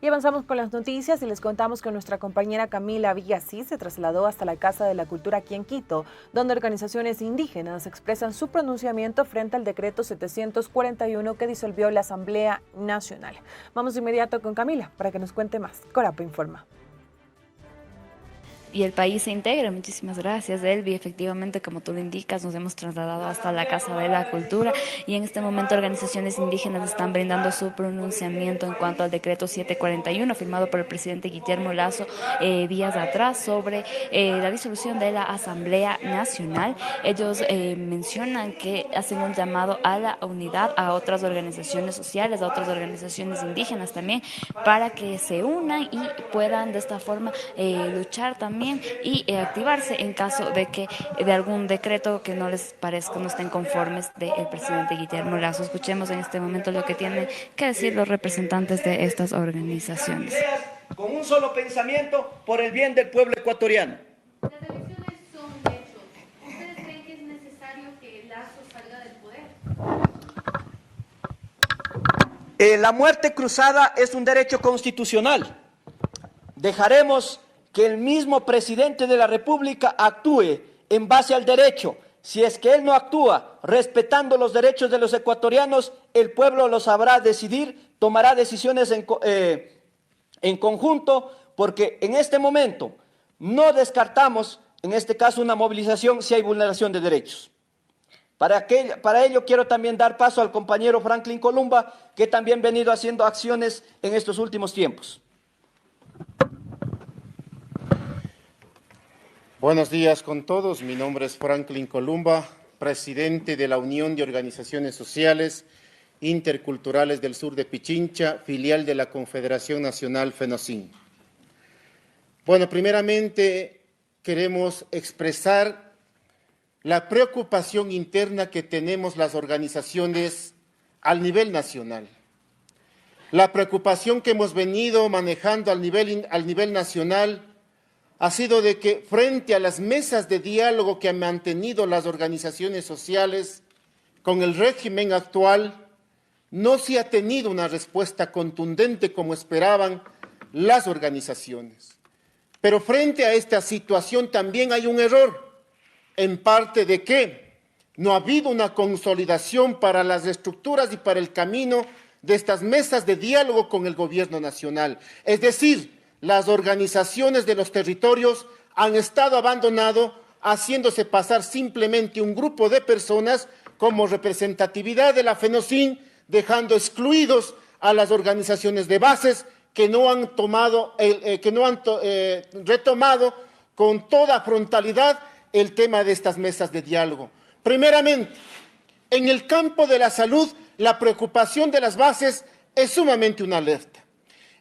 Y avanzamos con las noticias y les contamos que nuestra compañera Camila Villasí se trasladó hasta la Casa de la Cultura aquí en Quito, donde organizaciones indígenas expresan su pronunciamiento frente al decreto 741 que disolvió la Asamblea Nacional. Vamos de inmediato con Camila para que nos cuente más. Corapa informa. Y el país se integre. Muchísimas gracias, Elvi. Efectivamente, como tú lo indicas, nos hemos trasladado hasta la Casa de la Cultura y en este momento organizaciones indígenas están brindando su pronunciamiento en cuanto al decreto 741 firmado por el presidente Guillermo Lasso días atrás sobre la disolución de la Asamblea Nacional. Ellos mencionan que hacen un llamado a la unidad, a otras organizaciones sociales, a otras organizaciones indígenas también, para que se unan y puedan de esta forma luchar también y activarse en caso de que de algún decreto que no les parezca, no estén conformes del presidente Guillermo Lasso. Escuchemos en este momento lo que tienen que decir los representantes de estas organizaciones. Con un solo pensamiento por el bien del pueblo ecuatoriano. Las elecciones son hechos. ¿Ustedes creen que es necesario que Lasso salga del poder? La muerte cruzada es un derecho constitucional. Dejaremos que el mismo presidente de la República actúe en base al derecho. Si es que él no actúa respetando los derechos de los ecuatorianos, el pueblo lo sabrá decidir, tomará decisiones en conjunto, porque en este momento no descartamos, en este caso, una movilización si hay vulneración de derechos. Para ello quiero también dar paso al compañero Franklin Columba, que también ha venido haciendo acciones en estos últimos tiempos. Buenos días con todos. Mi nombre es Franklin Columba, presidente de la Unión de Organizaciones Sociales Interculturales del Sur de Pichincha, filial de la Confederación Nacional FENOCIN. Bueno, primeramente queremos expresar la preocupación interna que tenemos las organizaciones al nivel nacional. La preocupación que hemos venido manejando al nivel nacional ha sido de que frente a las mesas de diálogo que han mantenido las organizaciones sociales con el régimen actual, no se ha tenido una respuesta contundente como esperaban las organizaciones. Pero frente a esta situación también hay un error, en parte de que no ha habido una consolidación para las estructuras y para el camino de estas mesas de diálogo con el gobierno nacional. Es decir, las organizaciones de los territorios han estado abandonados, haciéndose pasar simplemente un grupo de personas como representatividad de la FENOCIN, dejando excluidos a las organizaciones de bases que no han retomado con toda frontalidad el tema de estas mesas de diálogo. Primeramente, en el campo de la salud, la preocupación de las bases es sumamente una alerta.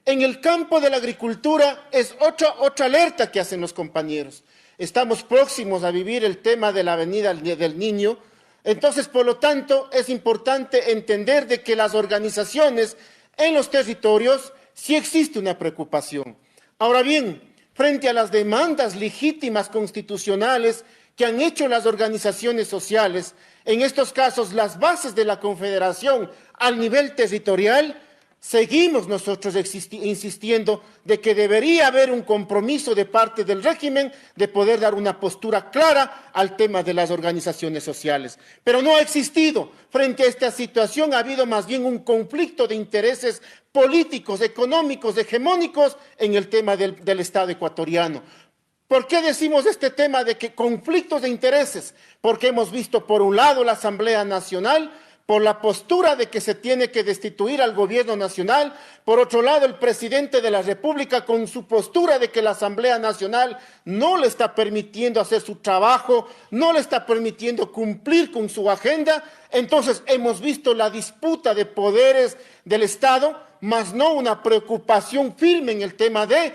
En el campo de la agricultura es otra alerta que hacen los compañeros. Estamos próximos a vivir el tema de la venida del Niño. Entonces, por lo tanto, es importante entender de que las organizaciones en los territorios sí existe una preocupación. Ahora bien, frente a las demandas legítimas constitucionales que han hecho las organizaciones sociales, en estos casos las bases de la Confederación al nivel territorial, seguimos nosotros insistiendo de que debería haber un compromiso de parte del régimen de poder dar una postura clara al tema de las organizaciones sociales. Pero no ha existido. Frente a esta situación ha habido más bien un conflicto de intereses políticos, económicos, hegemónicos en el tema del Estado ecuatoriano. ¿Por qué decimos este tema de que conflictos de intereses? Porque hemos visto por un lado la Asamblea Nacional, por la postura de que se tiene que destituir al gobierno nacional, por otro lado el presidente de la República con su postura de que la Asamblea Nacional no le está permitiendo hacer su trabajo, no le está permitiendo cumplir con su agenda. Entonces hemos visto la disputa de poderes del Estado, más no una preocupación firme en el tema de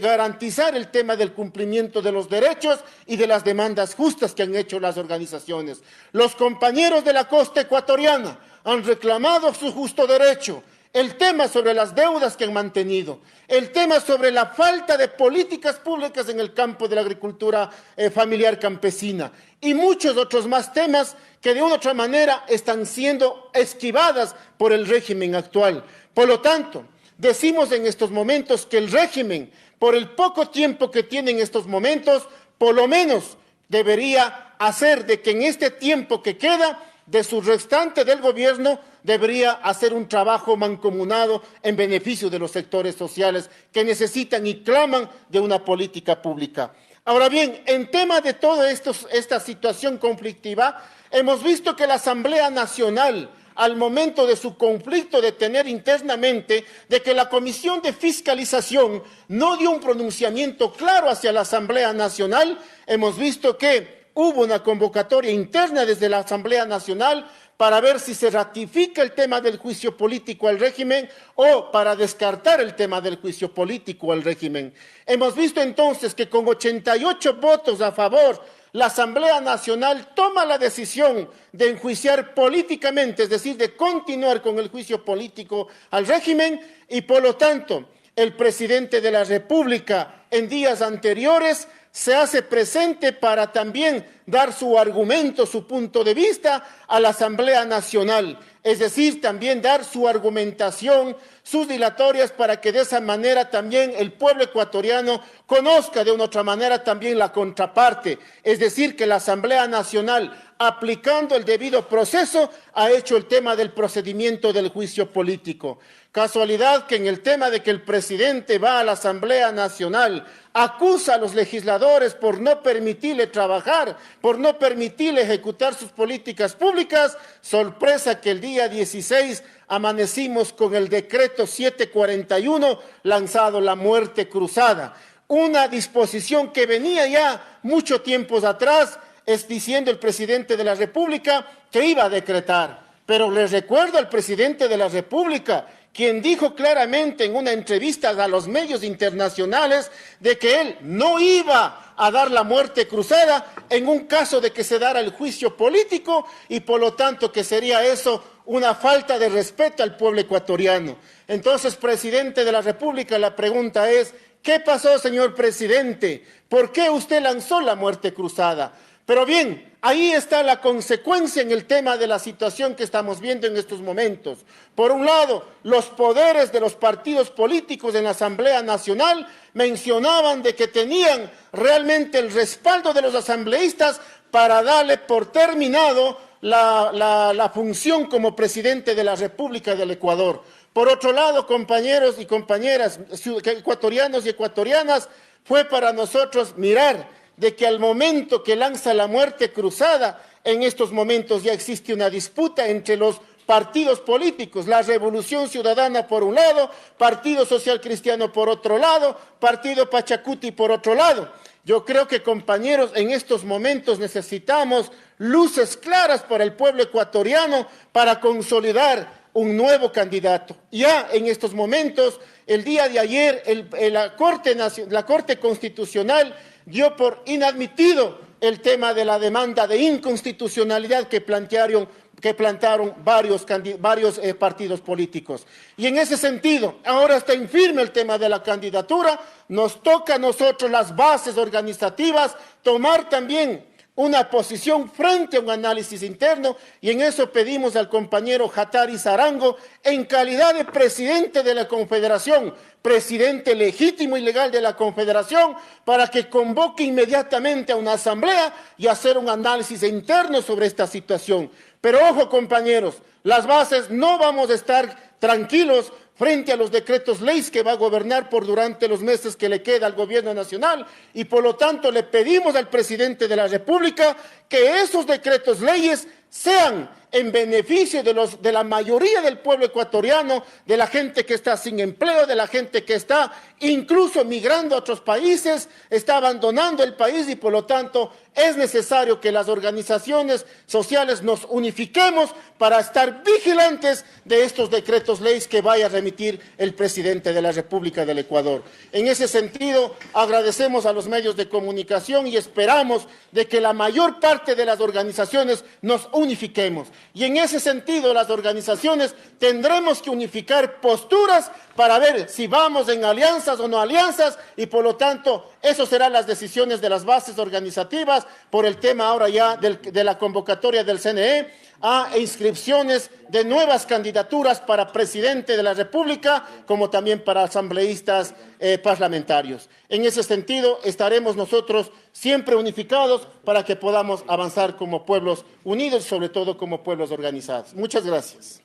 garantizar el tema del cumplimiento de los derechos y de las demandas justas que han hecho las organizaciones. Los compañeros de la costa ecuatoriana han reclamado su justo derecho, el tema sobre las deudas que han mantenido, el tema sobre la falta de políticas públicas en el campo de la agricultura familiar campesina y muchos otros más temas que de una u otra manera están siendo esquivadas por el régimen actual. Por lo tanto, decimos en estos momentos que el régimen, por el poco tiempo que tiene en estos momentos, por lo menos debería hacer de que en este tiempo que queda de su restante del gobierno, debería hacer un trabajo mancomunado en beneficio de los sectores sociales que necesitan y claman de una política pública. Ahora bien, en tema de toda esta situación conflictiva, hemos visto que la Asamblea Nacional, al momento de su conflicto de tener internamente, de que la Comisión de Fiscalización no dio un pronunciamiento claro hacia la Asamblea Nacional, hemos visto que hubo una convocatoria interna desde la Asamblea Nacional para ver si se ratifica el tema del juicio político al régimen o para descartar el tema del juicio político al régimen. Hemos visto entonces que con 88 votos a favor, la Asamblea Nacional toma la decisión de enjuiciar políticamente, es decir, de continuar con el juicio político al régimen y por lo tanto el presidente de la República en días anteriores se hace presente para también dar su argumento, su punto de vista a la Asamblea Nacional, es decir, también dar su argumentación, sus dilatorias para que de esa manera también el pueblo ecuatoriano conozca de una otra manera también la contraparte, es decir, que la Asamblea Nacional, aplicando el debido proceso, ha hecho el tema del procedimiento del juicio político. Casualidad que en el tema de que el presidente va a la Asamblea Nacional, acusa a los legisladores por no permitirle trabajar, por no permitirle ejecutar sus políticas públicas, sorpresa que el día 16 amanecimos con el decreto 741 lanzado la muerte cruzada. Una disposición que venía ya mucho tiempo atrás, es diciendo el presidente de la República que iba a decretar. Pero les recuerdo al presidente de la República, quien dijo claramente en una entrevista a los medios internacionales de que él no iba a dar la muerte cruzada en un caso de que se dara el juicio político y por lo tanto que sería eso una falta de respeto al pueblo ecuatoriano. Entonces, presidente de la República, la pregunta es, ¿qué pasó, señor presidente? ¿Por qué usted lanzó la muerte cruzada? Pero bien, ahí está la consecuencia en el tema de la situación que estamos viendo en estos momentos. Por un lado, los poderes de los partidos políticos en la Asamblea Nacional mencionaban de que tenían realmente el respaldo de los asambleístas para darle por terminado la función como presidente de la República del Ecuador. Por otro lado, compañeros y compañeras, ecuatorianos y ecuatorianas, fue para nosotros mirar de que al momento que lanza la muerte cruzada, en estos momentos ya existe una disputa entre los partidos políticos, la Revolución Ciudadana por un lado, Partido Social Cristiano por otro lado, Partido Pachacuti por otro lado. Yo creo que, compañeros, en estos momentos necesitamos luces claras para el pueblo ecuatoriano para consolidar un nuevo candidato. Ya en estos momentos, el día de ayer, la Corte Constitucional dio por inadmitido el tema de la demanda de inconstitucionalidad que plantearon varios partidos políticos. Y en ese sentido, ahora está en firme el tema de la candidatura, nos toca a nosotros las bases organizativas tomar también una posición frente a un análisis interno y en eso pedimos al compañero Hattari Sarango, en calidad de presidente de la Confederación, presidente legítimo y legal de la Confederación, para que convoque inmediatamente a una asamblea y hacer un análisis interno sobre esta situación. Pero ojo, compañeros, las bases no vamos a estar tranquilos frente a los decretos leyes que va a gobernar durante los meses que le queda al gobierno nacional y por lo tanto le pedimos al presidente de la República que esos decretos leyes sean en beneficio de la mayoría del pueblo ecuatoriano, de la gente que está sin empleo, de la gente que está incluso migrando a otros países, está abandonando el país y por lo tanto es necesario que las organizaciones sociales nos unifiquemos para estar vigilantes de estos decretos leyes que vaya a remitir el presidente de la República del Ecuador. En ese sentido, agradecemos a los medios de comunicación y esperamos de que la mayor parte de las organizaciones nos unifiquemos. Y en ese sentido, las organizaciones tendremos que unificar posturas para ver si vamos en alianzas o no alianzas, y por lo tanto, eso serán las decisiones de las bases organizativas por el tema ahora ya de la convocatoria del CNE a inscripciones de nuevas candidaturas para presidente de la República, como también para asambleístas parlamentarios. En ese sentido, estaremos nosotros siempre unificados para que podamos avanzar como pueblos unidos, sobre todo como pueblos organizados. Muchas gracias.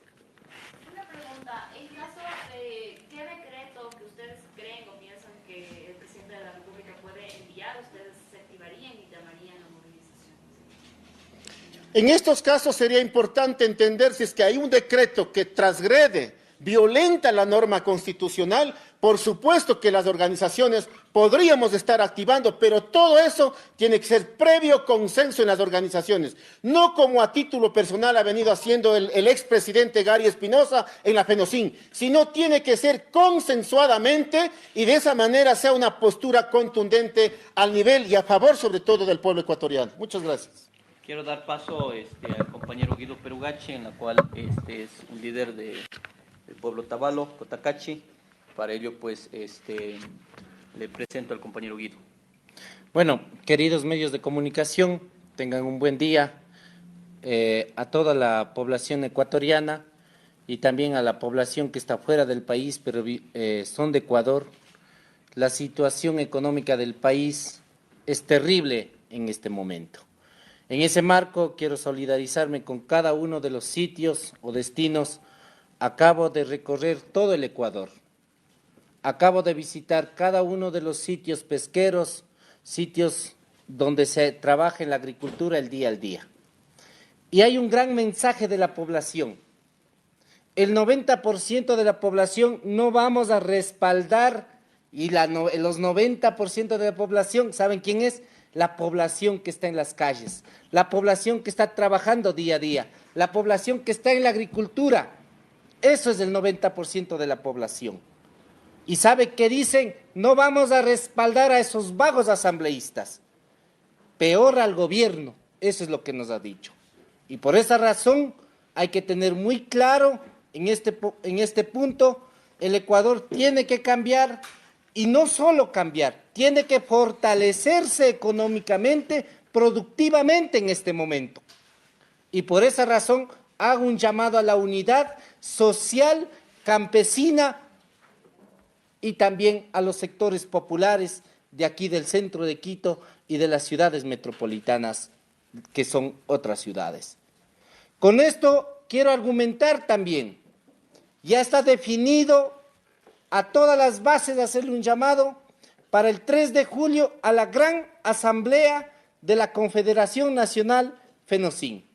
Una pregunta, en caso de qué decreto que ustedes creen o piensan que el presidente de la República puede enviar, ustedes se activarían y llamarían a movilización. En estos casos sería importante entender si es que hay un decreto que transgrede, violenta la norma constitucional. Por supuesto que las organizaciones podríamos estar activando, pero todo eso tiene que ser previo consenso en las organizaciones, no como a título personal ha venido haciendo el expresidente Gary Espinosa en la FENOCIN, sino tiene que ser consensuadamente y de esa manera sea una postura contundente al nivel y a favor sobre todo del pueblo ecuatoriano. Muchas gracias. Quiero dar paso al compañero Guido Perugachi, en la cual es un líder del pueblo Tabalo, Cotacachi. Para ello, pues, le presento al compañero Guido. Bueno, queridos medios de comunicación, tengan un buen día. A toda la población ecuatoriana y también a la población que está fuera del país, pero son de Ecuador. La situación económica del país es terrible en este momento. En ese marco, quiero solidarizarme con cada uno de los sitios o destinos. Acabo de recorrer todo el Ecuador. Acabo de visitar cada uno de los sitios pesqueros, sitios donde se trabaja en la agricultura el día al día. Y hay un gran mensaje de la población. El 90% de la población no vamos a respaldar, y los 90% de la población, ¿saben quién es? La población que está en las calles, la población que está trabajando día a día, la población que está en la agricultura. Eso es el 90% de la población. ¿Y sabe qué dicen? No vamos a respaldar a esos vagos asambleístas. Peor al gobierno, eso es lo que nos ha dicho. Y por esa razón hay que tener muy claro en este punto, el Ecuador tiene que cambiar, y no solo cambiar, tiene que fortalecerse económicamente, productivamente en este momento. Y por esa razón hago un llamado a la unidad social, campesina, y también a los sectores populares de aquí del centro de Quito y de las ciudades metropolitanas, que son otras ciudades. Con esto quiero argumentar también, ya está definido a todas las bases de hacerle un llamado para el 3 de julio a la gran asamblea de la Confederación Nacional FENOCIN.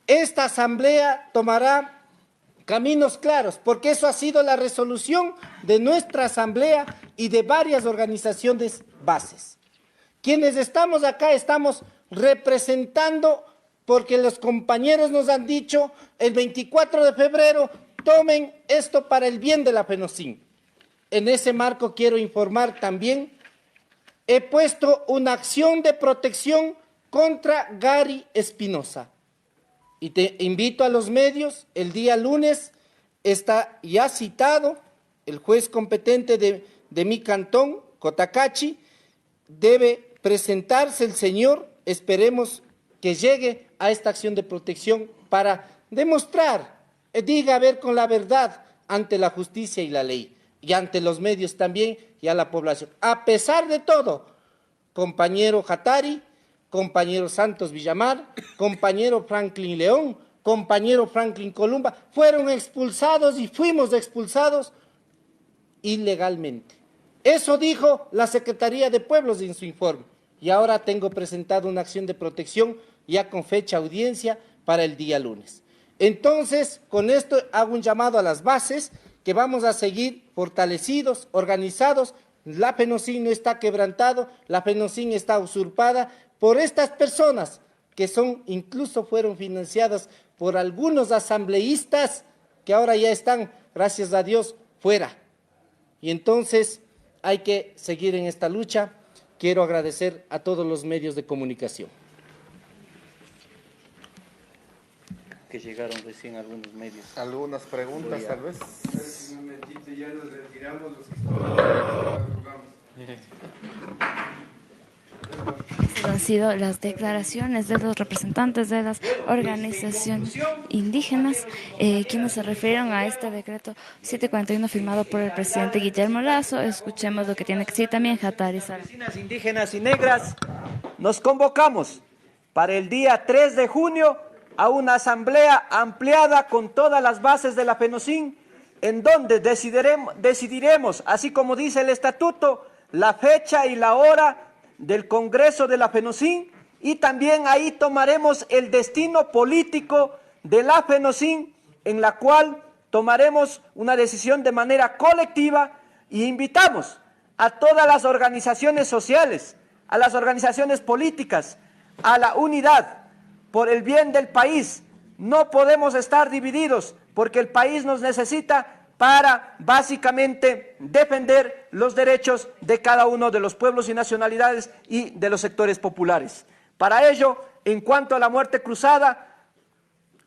Esta asamblea tomará caminos claros, porque eso ha sido la resolución de nuestra asamblea y de varias organizaciones bases. Quienes estamos acá estamos representando, porque los compañeros nos han dicho el 24 de febrero, tomen esto para el bien de la FENOCIN. En ese marco quiero informar también, he puesto una acción de protección contra Gary Espinosa. Y te invito a los medios, el día lunes está ya citado el juez competente de mi cantón, Cotacachi, debe presentarse el señor, esperemos que llegue a esta acción de protección para demostrar, diga a ver con la verdad ante la justicia y la ley, y ante los medios también y a la población. A pesar de todo, compañero Hatari, compañero Santos Villamar, compañero Franklin León, compañero Franklin Columba, fueron expulsados y fuimos expulsados ilegalmente. Eso dijo la Secretaría de Pueblos en su informe. Y ahora tengo presentado una acción de protección ya con fecha audiencia para el día lunes. Entonces, con esto hago un llamado a las bases que vamos a seguir fortalecidos, organizados. La FENOCIN no está quebrantado, la FENOCIN está usurpada por estas personas que incluso fueron financiadas por algunos asambleístas que ahora ya están, gracias a Dios, fuera. Y entonces hay que seguir en esta lucha. Quiero agradecer a todos los medios de comunicación. que llegaron recién algunos medios. Algunas preguntas, tal vez. Un momentito, ya nos retiramos los que estamos. Esas han sido las declaraciones de los representantes de las organizaciones indígenas, quienes se refirieron a este decreto 741 firmado por el presidente Guillermo Lasso. Escuchemos lo que tiene que decir también Hatari Sara. Vecinas indígenas y negras, nos convocamos para el día 3 de junio a una asamblea ampliada con todas las bases de la FENOCIN, en donde decidiremos, así como dice el estatuto, la fecha y la hora del Congreso de la FENOCIN, y también ahí tomaremos el destino político de la FENOCIN, en la cual tomaremos una decisión de manera colectiva y invitamos a todas las organizaciones sociales, a las organizaciones políticas, a la unidad por el bien del país. No podemos estar divididos porque el país nos necesita para básicamente defender los derechos de cada uno de los pueblos y nacionalidades y de los sectores populares. Para ello, en cuanto a la muerte cruzada,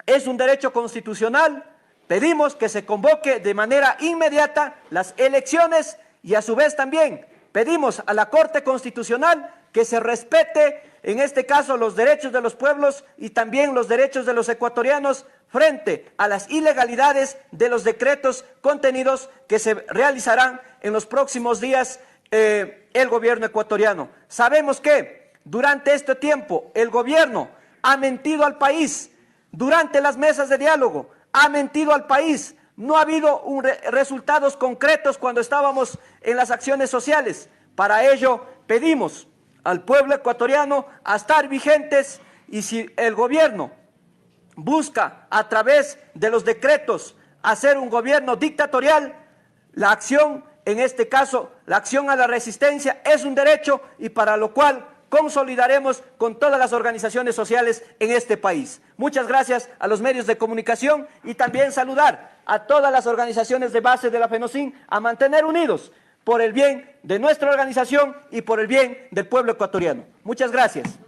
es un derecho constitucional. Pedimos que se convoque de manera inmediata las elecciones y a su vez también pedimos a la Corte Constitucional que se respete, en este caso, los derechos de los pueblos y también los derechos de los ecuatorianos frente a las ilegalidades de los decretos contenidos que se realizarán en los próximos días el gobierno ecuatoriano. Sabemos que durante este tiempo el gobierno ha mentido al país, durante las mesas de diálogo ha mentido al país, no ha habido resultados concretos cuando estábamos en las acciones sociales. Para ello pedimos al pueblo ecuatoriano a estar vigentes, y si el gobierno busca a través de los decretos hacer un gobierno dictatorial, la acción, en este caso, la acción a la resistencia es un derecho, y para lo cual consolidaremos con todas las organizaciones sociales en este país. Muchas gracias a los medios de comunicación y también saludar a todas las organizaciones de base de la FENOCIN a mantener unidos por el bien de nuestra organización y por el bien del pueblo ecuatoriano. Muchas gracias.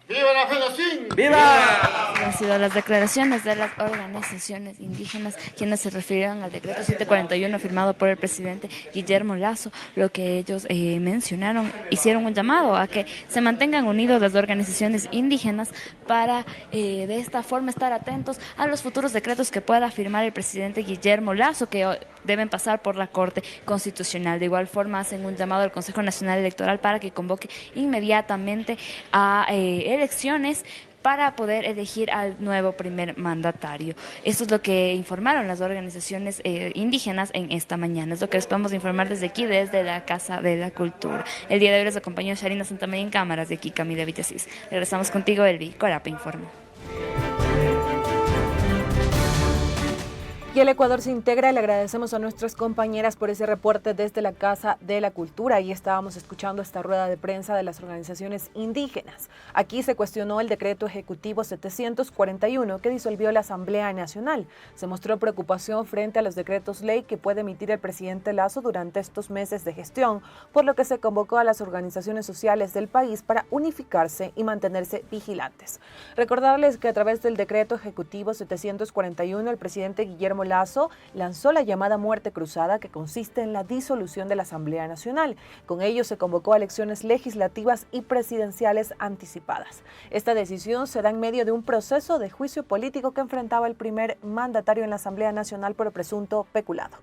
¡Viva la FENOCIN! ¡Viva! Han sido las declaraciones de las organizaciones indígenas quienes se refirieron al decreto 741 firmado por el presidente Guillermo Lasso. Lo que ellos mencionaron, hicieron un llamado a que se mantengan unidos las organizaciones indígenas para de esta forma estar atentos a los futuros decretos que pueda firmar el presidente Guillermo Lasso, que deben pasar por la Corte Constitucional. De igual forma hacen un llamado al Consejo Nacional Electoral para que convoque inmediatamente a elecciones para poder elegir al nuevo primer mandatario. Esto es lo que informaron las organizaciones indígenas en esta mañana. Es lo que les podemos informar desde aquí, desde la Casa de la Cultura. El día de hoy les acompañó Sharina Santamaría en cámaras, de aquí Camila Villasís. Regresamos contigo, Elvi. Corapa informa. Y el Ecuador se integra, le agradecemos a nuestras compañeras por ese reporte desde la Casa de la Cultura. Ahí estábamos escuchando esta rueda de prensa de las organizaciones indígenas. Aquí se cuestionó el decreto ejecutivo 741 que disolvió la Asamblea Nacional. Se mostró preocupación frente a los decretos ley que puede emitir el presidente Lasso durante estos meses de gestión, por lo que se convocó a las organizaciones sociales del país para unificarse y mantenerse vigilantes. Recordarles que a través del decreto ejecutivo 741 el presidente Guillermo Lasso lanzó la llamada muerte cruzada, que consiste en la disolución de la Asamblea Nacional. Con ello se convocó a elecciones legislativas y presidenciales anticipadas. Esta decisión se da en medio de un proceso de juicio político que enfrentaba el primer mandatario en la Asamblea Nacional por presunto peculado.